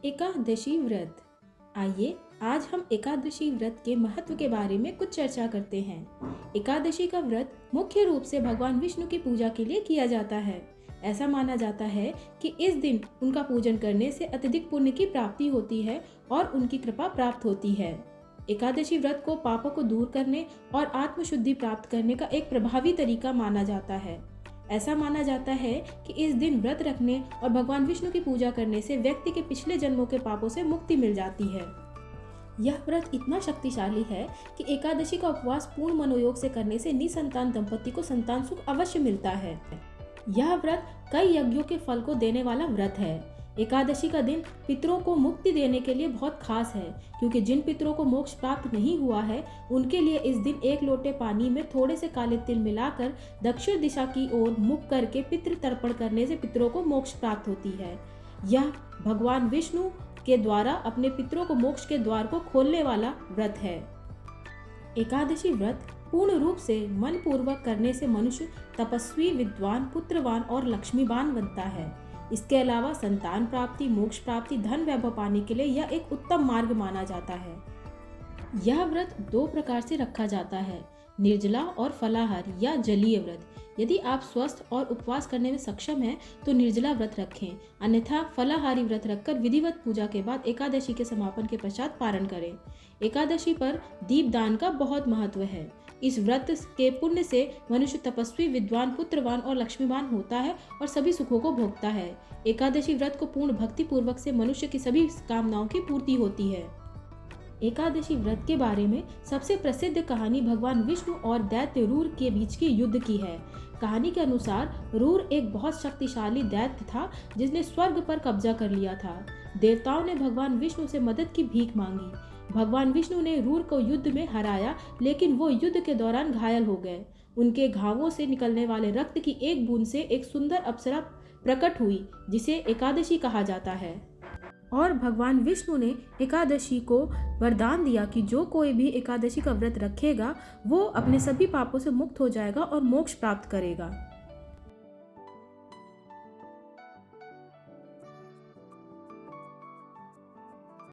एकादशी व्रत। आइए आज हम एकादशी व्रत के महत्व के बारे में कुछ चर्चा करते हैं। एकादशी का व्रत मुख्य रूप से भगवान विष्णु की पूजा के लिए किया जाता है। ऐसा माना जाता है कि इस दिन उनका पूजन करने से अत्यधिक पुण्य की प्राप्ति होती है और उनकी कृपा प्राप्त होती है। एकादशी व्रत को पापों को दूर करने और आत्मशुद्धि प्राप्त करने का एक प्रभावी तरीका माना जाता है। ऐसा माना जाता है कि इस दिन व्रत रखने और भगवान विष्णु की पूजा करने से व्यक्ति के पिछले जन्मों के पापों से मुक्ति मिल जाती है। यह व्रत इतना शक्तिशाली है कि एकादशी का उपवास पूर्ण मनोयोग से करने से निसंतान दंपति को संतान सुख अवश्य मिलता है। यह व्रत कई यज्ञों के फल को देने वाला व्रत है। एकादशी का दिन पितरों को मुक्ति देने के लिए बहुत खास है, क्योंकि जिन पितरों को मोक्ष प्राप्त नहीं हुआ है उनके लिए इस दिन एक लोटे पानी में थोड़े से काले तिल मिलाकर दक्षिण दिशा की ओर मुख करके पितृ तर्पण करने से पितरों को मोक्ष प्राप्त होती है। यह भगवान विष्णु के द्वारा अपने पितरों को मोक्ष के द्वार को खोलने वाला व्रत है। एकादशी व्रत पूर्ण रूप से मन पूर्वक करने से मनुष्य तपस्वी, विद्वान, पुत्रवान और लक्ष्मीवान बनता है। इसके अलावा संतान प्राप्ति, मोक्ष प्राप्ति, धन वैभव पाने के लिए यह एक उत्तम मार्ग माना जाता है। यह व्रत दो प्रकार से रखा जाता है, निर्जला और फलाहारी या जलीय व्रत। यदि आप स्वस्थ और उपवास करने में सक्षम हैं तो निर्जला व्रत रखें, अन्यथा फलाहारी व्रत रखकर विधिवत पूजा के बाद एकादशी के समापन के पश्चात पारण करें। एकादशी पर दीपदान का बहुत महत्व है। इस व्रत के पुण्य से मनुष्य तपस्वी, विद्वान, पुत्रवान और लक्ष्मीवान होता है और सभी सुखों को भोगता है। एकादशी व्रत को पूर्ण भक्ति पूर्वक से मनुष्य की सभी कामनाओं की पूर्ति होती है। एकादशी व्रत के बारे में सबसे प्रसिद्ध कहानी भगवान विष्णु और दैत्य रूर के बीच के युद्ध की है। कहानी के अनुसार रूर एक बहुत शक्तिशाली दैत्य था जिसने स्वर्ग पर कब्जा कर लिया था। देवताओं ने भगवान विष्णु से मदद की भीख मांगी। भगवान विष्णु ने रूर को युद्ध में हराया, लेकिन वो युद्ध के दौरान घायल हो गए। उनके घावों से निकलने वाले रक्त की एक बूंद से एक सुंदर अप्सरा प्रकट हुई, जिसे एकादशी कहा जाता है। और भगवान विष्णु ने एकादशी को वरदान दिया कि जो कोई भी एकादशी का व्रत रखेगा वो अपने सभी पापों से मुक्त हो जाएगा और मोक्ष प्राप्त करेगा।